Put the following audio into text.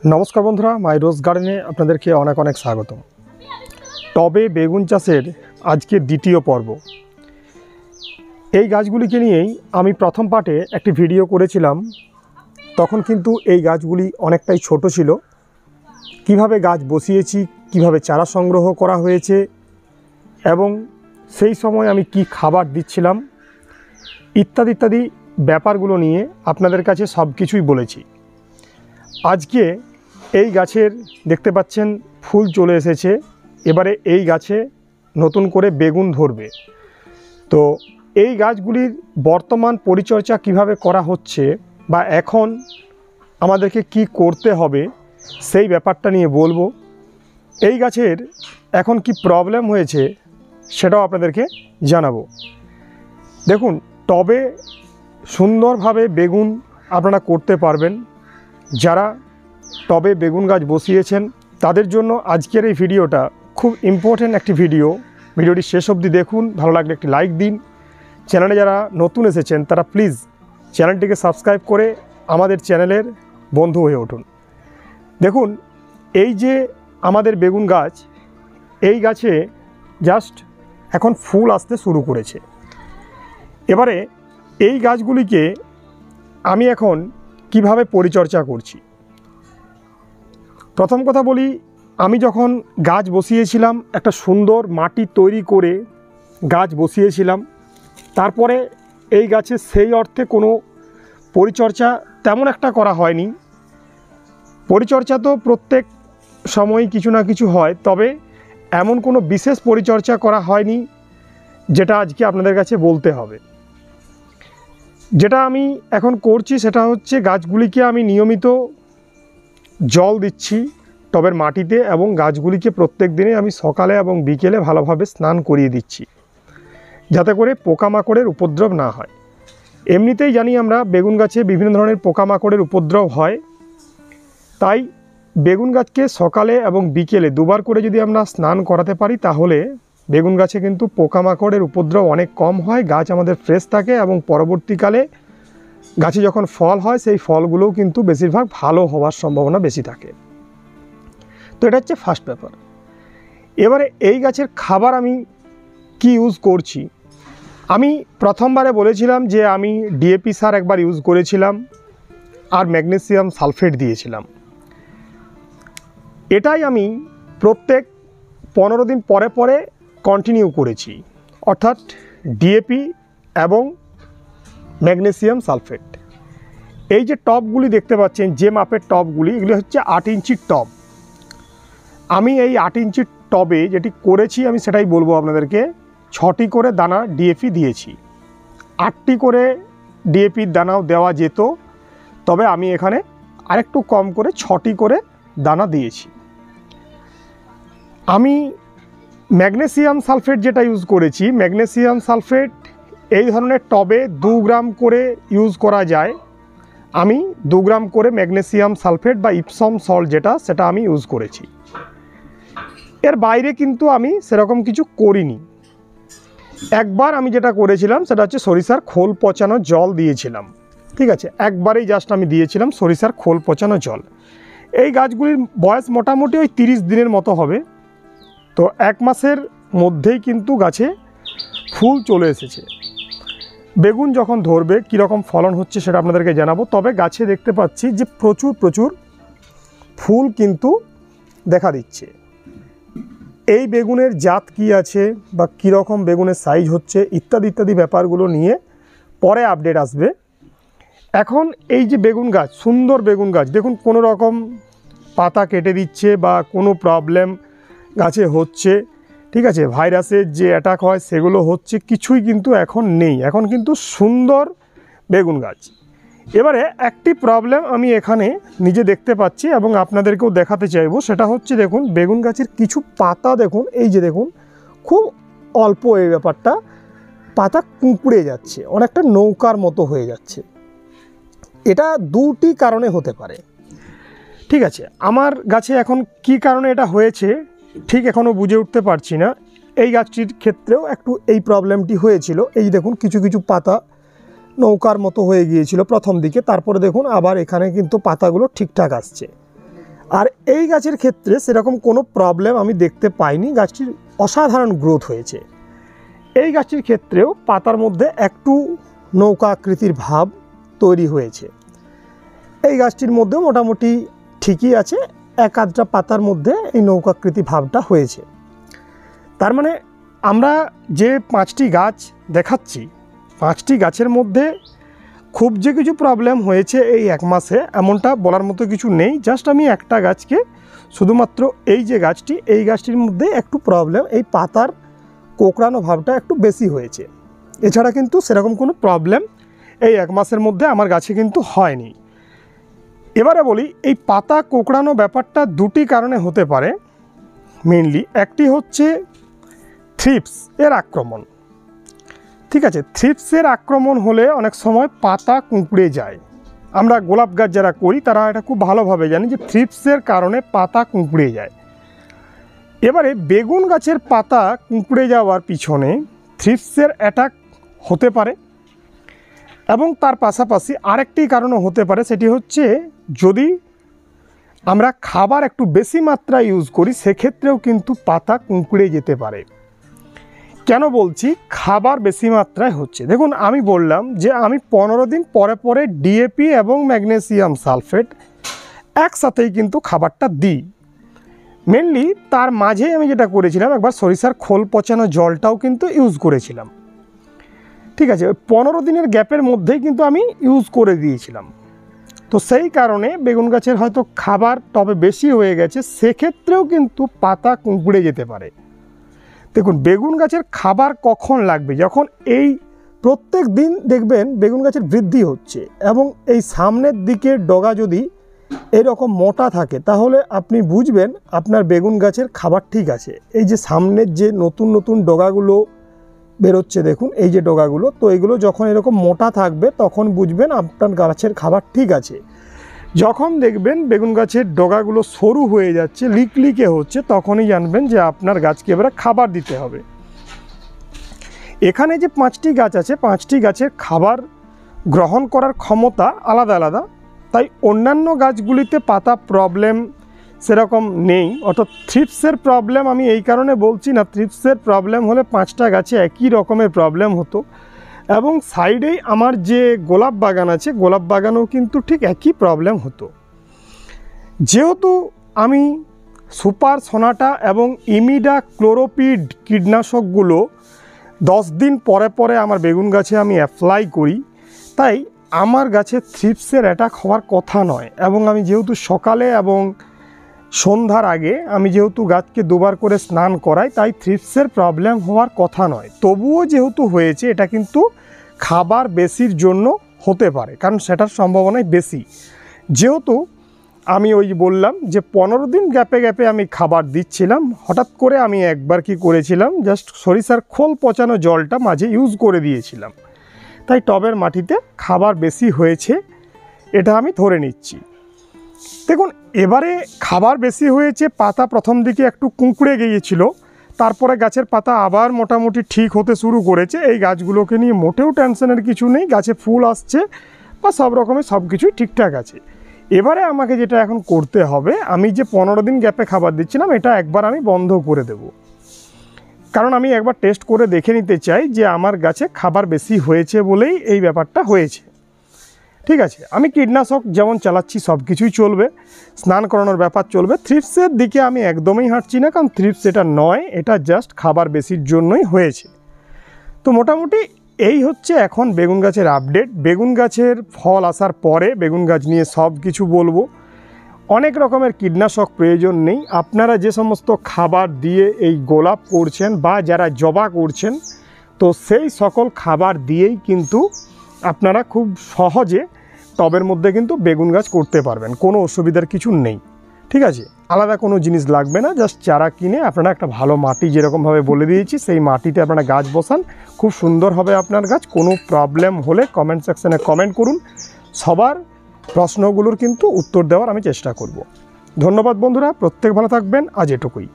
नमस्कार बंधुरा माई रोज गार्डने आपनादेरके अनेक अनेक स्वागतम। टबे बेगुन चाषेर आजके द्वितीय पर्व। এই গাছগুলিকে নিয়েই আমি প্রথম পার্টে একটি ভিডিও করেছিলাম। তখন কিন্তু এই গাছগুলি অনেকটাই ছোট ছিল। কিভাবে গাছ বসিয়েছি, কিভাবে চারা সংগ্রহ করা হয়েছে এবং সেই সময় আমি কি খাবার দিচ্ছিলাম ইত্যাদি ইত্যাদি ব্যাপারগুলো নিয়ে আপনাদের কাছে সব কিছুই বলেছি। আজকে এই গাছের দেখতে পাচ্ছেন ফুল চলে এসেছে। এবারে এই গাছে নতুন করে বেগুন ধরবে। তো এই গাছগুলির বর্তমান পরিচর্যা কিভাবে করা হচ্ছে বা এখন আমাদেরকে কি করতে হবে সেই ব্যাপারটা নিয়ে বলবো। এই গাছের এখন কি প্রবলেম হয়েছে সেটাও আপনাদেরকে জানাবো। দেখুন, টবে সুন্দরভাবে বেগুন আপনারা করতে পারবেন। যারা টবে বেগুন গাছ বসিয়েছেন তাদের জন্য আজকের এই ভিডিওটা খুব ইম্পর্টেন্ট একটি ভিডিওটি শেষ অবধি দেখুন। ভালো লাগলে একটি লাইক দিন। চ্যানেলে যারা নতুন এসেছেন তারা প্লিজ চ্যানেলটিকে সাবস্ক্রাইব করে আমাদের চ্যানেলের বন্ধু হয়ে উঠুন। দেখুন, এই যে আমাদের বেগুন গাছ, এই গাছে জাস্ট এখন ফুল আসতে শুরু করেছে। এবারে এই গাছগুলিকে আমি এখন কিভাবে পরিচর্যা করছি। প্রথম কথা বলি, আমি যখন গাছ বসিয়েছিলাম একটা সুন্দর মাটি তৈরি করে গাছ বসিয়েছিলাম। তারপরে এই গাছে সেই অর্থে কোনো পরিচর্যা তেমন একটা করা হয়নি। পরিচর্যা তো প্রত্যেক সময় কিছু না কিছু হয়, তবে এমন কোনো বিশেষ পরিচর্যা করা হয়নি যেটা আজকে আপনাদের কাছে বলতে হবে। যেটা আমি এখন করছি সেটা হচ্ছে গাছগুলিকে আমি নিয়মিত জল দিচ্ছি টবের মাটিতে এবং গাছগুলিকে প্রত্যেক দিনে আমি সকালে এবং বিকেলে ভালোভাবে স্নান করিয়ে দিচ্ছি যাতে করে পোকামাকড়ের উপদ্রব না হয়। এমনিতেই জানি আমরা বেগুন গাছে বিভিন্ন ধরনের পোকামাকড়ের উপদ্রব হয়, তাই বেগুন গাছকে সকালে এবং বিকেলে দুবার করে যদি আমরা স্নান করাতে পারি তাহলে বেগুন গাছে কিন্তু পোকামাকড়ের উপদ্রব অনেক কম হয়। গাছ আমাদের ফ্রেশ থাকে এবং পরবর্তীকালে গাছে যখন ফল হয় সেই ফলগুলোও কিন্তু বেশিরভাগ ভালো হওয়ার সম্ভাবনা বেশি থাকে। তো এটা হচ্ছে ফার্স্ট ব্যাপার। এবারে এই গাছের খাবার আমি কি ইউজ করছি। আমি প্রথমবারে বলেছিলাম যে আমি ডিএপি সার একবার ইউজ করেছিলাম আর ম্যাগনেসিয়াম সালফেট দিয়েছিলাম। এটাই আমি প্রত্যেক 15 দিন পরে পরে কন্টিনিউ করেছি, অর্থাৎ ডিএপি এবং ম্যাগনেসিয়াম সালফেট। এই যে টবগুলি দেখতে পাচ্ছেন, যে মাপের টবগুলি, এগুলি হচ্ছে 8 ইঞ্চির টব। আমি এই 8 ইঞ্চির টবে যেটি করেছি আমি সেটাই বলবো আপনাদেরকে। 6টি করে দানা ডিএপি দিয়েছি। 8টি করে ডিএপির দানাও দেওয়া যেত, তবে আমি এখানে আরেকটু কম করে 6টি করে দানা দিয়েছি। আমি ম্যাগনেসিয়াম সালফেট যেটা ইউজ করেছি, ম্যাগনেসিয়াম সালফেট এই ধরনের টবে 2 গ্রাম করে ইউজ করা যায়। আমি 2 গ্রাম করে ম্যাগনেসিয়াম সালফেট বা ইপসম সল্ট সেটা আমি ইউজ করেছি। এর বাইরে কিন্তু আমি সেরকম কিছু করিনি। একবার আমি যেটা করেছিলাম সেটা হচ্ছে সরিষার খোল পচানো জল দিয়েছিলাম। ঠিক আছে, একবারেই জাস্ট আমি দিয়েছিলাম সরিষার খোল পচানো জল। এই গাছগুলির বয়স মোটামুটি ওই 30 দিনের মতো হবে। তো 1 মাসের মধ্যেই কিন্তু গাছে ফুল চলে এসেছে। বেগুন যখন ধরবে কীরকম ফলন হচ্ছে সেটা আপনাদেরকে জানাবো। তবে গাছে দেখতে পাচ্ছি যে প্রচুর ফুল কিন্তু দেখা দিচ্ছে। এই বেগুনের জাত কি আছে বা কীরকম বেগুনের সাইজ হচ্ছে ইত্যাদি ইত্যাদি ব্যাপারগুলো নিয়ে পরে আপডেট আসবে। এখন এই যে বেগুন গাছ, সুন্দর বেগুন গাছ, দেখুন কোনো রকম পাতা কেটে দিচ্ছে বা কোনো প্রবলেম গাছে হচ্ছে, ঠিক আছে, ভাইরাসের যে অ্যাটাক হয় সেগুলো হচ্ছে, কিছুই কিন্তু এখন নেই। এখন কিন্তু সুন্দর বেগুন গাছ। এবারে একটি প্রবলেম আমি এখানে নিজে দেখতে পাচ্ছি এবং আপনাদেরকেও দেখাতে চাইবো। সেটা হচ্ছে দেখুন বেগুন গাছের কিছু পাতা, দেখুন এই যে দেখুন খুব অল্প এই ব্যাপারটা, পাতা কুঁকড়ে যাচ্ছে, অনেকটা নৌকার মতো হয়ে যাচ্ছে। এটা 2টি কারণে হতে পারে। ঠিক আছে, আমার গাছে এখন কি কারণে এটা হয়েছে ঠিক এখনও বুঝে উঠতে পারছি না। এই গাছটির ক্ষেত্রেও একটু এই প্রবলেমটি হয়েছিল। এই দেখুন কিছু পাতা নৌকার মতো হয়ে গিয়েছিল প্রথম দিকে, তারপরে দেখুন আবার এখানে কিন্তু পাতাগুলো ঠিকঠাক আসছে। আর এই গাছের ক্ষেত্রে সেরকম কোনো প্রবলেম আমি দেখতে পাইনি, গাছটির অসাধারণ গ্রোথ হয়েছে। এই গাছটির ক্ষেত্রেও পাতার মধ্যে একটু নৌকা আকৃতির ভাব তৈরি হয়েছে। এই গাছটির মধ্যে মোটামুটি ঠিকই আছে, এক আধটা পাতার মধ্যে এই নৌকাকৃতি ভাবটা হয়েছে। তার মানে আমরা যে 5টি গাছ দেখাচ্ছি, 5টি গাছের মধ্যে খুব যে কিছু প্রবলেম হয়েছে এই 1 মাসে এমনটা বলার মতো কিছু নেই। জাস্ট আমি একটা গাছকে শুধুমাত্র এই যে গাছটি, এই গাছটির মধ্যে একটু প্রবলেম, এই পাতার কোঁকড়ানো ভাবটা একটু বেশি হয়েছে। এছাড়া কিন্তু সেরকম কোনো প্রবলেম এই 1 মাসের মধ্যে আমার গাছে কিন্তু হয়নি। এবারে বলি, এই পাতা কোঁকড়ানো ব্যাপারটা 2টি কারণে হতে পারে মেইনলি। একটি হচ্ছে থ্রিপস এর আক্রমণ। ঠিক আছে, থ্রিপসের আক্রমণ হলে অনেক সময় পাতা কুঁকড়ে যায়। আমরা গোলাপ গাছ যারা করি তারা এটা খুব ভালোভাবে জানি যে থ্রিপসের কারণে পাতা কুঁকড়ে যায়। এবারে বেগুন গাছের পাতা কুঁকড়ে যাওয়ার পিছনে থ্রিপসের অ্যাটাক হতে পারে, এবং তার পাশাপাশি আরেকটি কারণও হতে পারে, সেটি হচ্ছে যদি আমরা খাবার একটু বেশি মাত্রায় ইউজ করি সেক্ষেত্রেও কিন্তু পাতা কুঁকড়ে যেতে পারে। কেন বলছি খাবার বেশি মাত্রায় হচ্ছে? দেখুন, আমি বললাম যে আমি 15 দিন পরে পরে ডিএপি এবং ম্যাগনেসিয়াম সালফেট একসাথেই কিন্তু খাবারটা দিই। মেনলি তার মাঝেই আমি যেটা করেছিলাম, একবার সরিষার খোল পচানো জলটাও কিন্তু ইউজ করেছিলাম। ঠিক আছে, 15 দিনের গ্যাপের মধ্যেই কিন্তু আমি ইউজ করে দিয়েছিলাম। তো সেই কারণে বেগুন গাছের হয়তো খাবার টবে বেশি হয়ে গেছে, সেক্ষেত্রেও কিন্তু পাতা কুঁকড়ে যেতে পারে। দেখুন, বেগুন গাছের খাবার কখন লাগবে? যখন এই প্রত্যেক দিন দেখবেন বেগুন গাছের বৃদ্ধি হচ্ছে এবং এই সামনের দিকে ডগা যদি এরকম মোটা থাকে তাহলে আপনি বুঝবেন আপনার বেগুন গাছের খাবার ঠিক আছে। এই যে সামনের যে নতুন নতুন ডগাগুলো বেরোচ্ছে, দেখুন এই যে ডগাগুলো, তো এগুলো যখন এরকম মোটা থাকবে তখন বুঝবেন আপনার গাছের খাবার ঠিক আছে। যখন দেখবেন বেগুন গাছের ডগাগুলো সরু হয়ে যাচ্ছে, লিকলিকে হচ্ছে, তখনই জানবেন যে আপনার গাছকে এবারে খাবার দিতে হবে। এখানে যে 5টি গাছ আছে, 5টি গাছের খাবার গ্রহণ করার ক্ষমতা আলাদা আলাদা, তাই অন্যান্য গাছগুলিতে পাতা প্রবলেম সেরকম নেই। অর্থাৎ থ্রিপসের প্রবলেম আমি এই কারণে বলছি না, থ্রিপসের প্রবলেম হলে 5টা গাছে একই রকমের প্রবলেম হতো। এবং সাইডেই আমার যে গোলাপ বাগান আছে, গোলাপ বাগানেও কিন্তু ঠিক একই প্রবলেম হতো। যেহেতু আমি সুপার সোনাটা এবং ইমিডা ক্লোরোপিড কীটনাশকগুলো 10 দিন পরে পরে আমার বেগুন গাছে আমি অ্যাপ্লাই করি, তাই আমার গাছে থ্রিপসের অ্যাটাক হওয়ার কথা নয়। এবং আমি যেহেতু সকালে এবং সন্ধ্যার আগে আমি যেহেতু গাছকে 2বার করে স্নান করাই, তাই থ্রিপসের প্রবলেম হওয়ার কথা নয়। তবুও যেহেতু হয়েছে, এটা কিন্তু খাবার বেশির জন্য হতে পারে, কারণ সেটার সম্ভাবনাই বেশি। যেহেতু আমি ওই বললাম যে 15 দিন গ্যাপে গ্যাপে আমি খাবার দিচ্ছিলাম, হঠাৎ করে আমি একবার কি করেছিলাম, জাস্ট সরিষার খোল পচানো জলটা মাঝে ইউজ করে দিয়েছিলাম, তাই টবের মাটিতে খাবার বেশি হয়েছে এটা আমি ধরে নিচ্ছি। দেখুন, এবারে খাবার বেশি হয়েছে, পাতা প্রথম দিকে একটু কুঁকড়ে গিয়েছিল, তারপরে গাছের পাতা আবার মোটামুটি ঠিক হতে শুরু করেছে। এই গাছগুলোকে নিয়ে মোটেও টেনশনের কিছু নেই, গাছে ফুল আসছে বা সব রকমের সব কিছুই ঠিকঠাক আছে। এবারে আমাকে যেটা এখন করতে হবে, আমি যে 15 দিন গ্যাপে খাবার দিচ্ছিলাম এটা একবার আমি বন্ধ করে দেব, কারণ আমি একবার টেস্ট করে দেখে নিতে চাই যে আমার গাছে খাবার বেশি হয়েছে বলেই এই ব্যাপারটা হয়েছে। ঠিক আছে, আমি কীটনাশক যেমন চালাচ্ছি সব কিছুই চলবে, স্নান করানোর ব্যাপার চলবে। থ্রিপসের দিকে আমি একদমই হাঁটছি না, কারণ থ্রিপস এটা নয়, এটা জাস্ট খাবার বেশির জন্যই হয়েছে। তো মোটামুটি এই হচ্ছে এখন বেগুন গাছের আপডেট। বেগুন গাছের ফল আসার পরে বেগুন গাছ নিয়ে সব কিছু বলবো। অনেক রকমের কীটনাশক প্রয়োজন নেই, আপনারা যে সমস্ত খাবার দিয়ে এই গোলাপ করছেন বা যারা জবা করছেন, তো সেই সকল খাবার দিয়েই কিন্তু আপনারা খুব সহজে টবের মধ্যে কিন্তু বেগুন গাছ করতে পারবেন, কোনো অসুবিধার কিছু নেই। ঠিক আছে, আলাদা কোনো জিনিস লাগবে না, জাস্ট চারা কিনে আপনারা একটা ভালো মাটি যেরকমভাবে বলে দিয়েছি সেই মাটিতে আপনারা গাছ বসান, খুব সুন্দর হবে আপনার গাছ। কোনো প্রবলেম হলে কমেন্ট সেকশানে কমেন্ট করুন, সবার প্রশ্নগুলোর কিন্তু উত্তর দেওয়ার আমি চেষ্টা করব। ধন্যবাদ বন্ধুরা, প্রত্যেক ভালো থাকবেন, আজ এটুকুই।